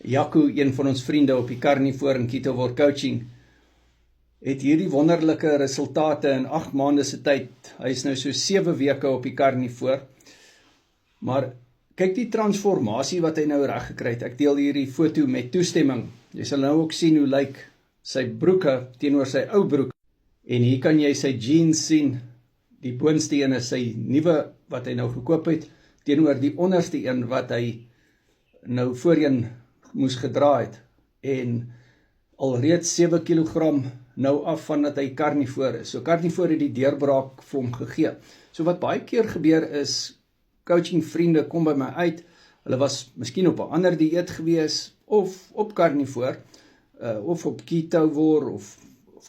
Jaco, een van ons vriende op die Carnivore en Keto Coaching, het hierdie wonderlike resultate in 8 maande se tyd. Hy is nou so 7 weke op die Carnivore. Maar kyk die transformasie wat hy nou reg gekry het. Ek deel hierdie foto met toestemming. Jy sal nou ook sien hoe lyk sy broeke teenoor sy ou broek. En hier kan jy sy jeans sien. Die boonste een is sy nuwe wat hy nou gekoop het, teenoor die onderste een wat hy nou voorheen moes gedra het. En alreeds 7 kg nou af van dat hy Carnivore is. So Carnivore het die deurbraak vir hom gegee. So wat baie keer gebeur is, coaching vriende kom by my uit, hulle was miskien op 'n ander dieet gewees, of op Carnivore, of op keto of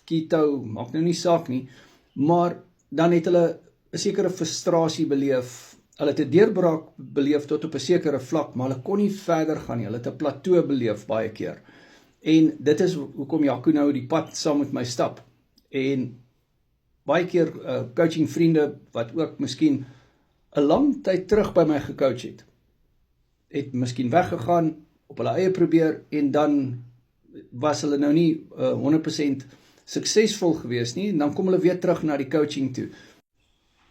keto, maak nou nie saak nie, maar dan het hulle 'n sekere frustrasie beleef, hulle het 'n deurbraak beleef tot op 'n sekere vlak, maar hulle kon nie verder gaan nie, hulle het 'n plateau beleef baie keer. En dit is hoekom Jaco nou die pad saam met my stap. En baie keer coaching vriende wat ook miskien 'n lang tyd terug by my gecoach het miskien weggegaan, op hulle eie probeer, en dan was hulle nou nie 100% suksesvol gewees nie, en dan kom hulle weer terug na die coaching toe.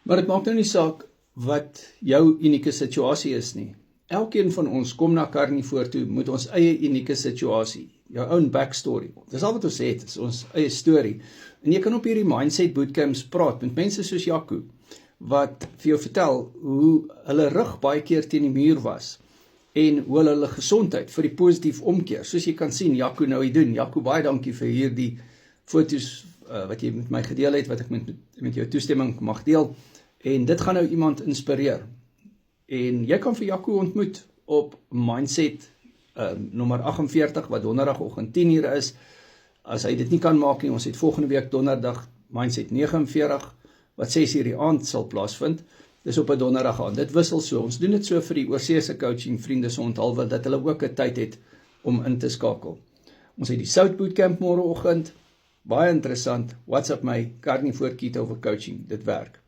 Maar dit maak nou nie saak wat jou unieke situasie is nie. Elkeen van ons kom na Carnivore toe met ons eie unieke situasie, jou own backstory. Dis al wat ons het, is ons eie storie. En jy kan op hierdie mindset bootcamps praat met mense soos Jaco, wat vir jou vertel hoe hulle rug baie keer teen die muur was, en hoe hulle gesondheid vir die positief omkeer. Soos jy kan sien, Jaco nou doen. Jaco, baie dankie vir hierdie foto's wat jy met my gedeel het, wat ek met jou toestemming mag deel. En dit gaan nou iemand inspireer. En jy kan vir Jaco ontmoet op Mindset nommer 48, wat donderdagoggend 10:00 is. As hy dit nie kan maak nie, ons het volgende week donderdag Mindset 49, wat 6:00 die aand sal plaasvind. Dis op 'n donderdag aand. Dit wissel so. Ons doen dit so vir die oorseese coaching vriende se onthaalwe, dat hulle ook 'n tyd het om in te skakel. Ons het die Sout Bootcamp môreoggend. Baie interessant. WhatsApp my Carnivore Keto Coaching. Dit werk.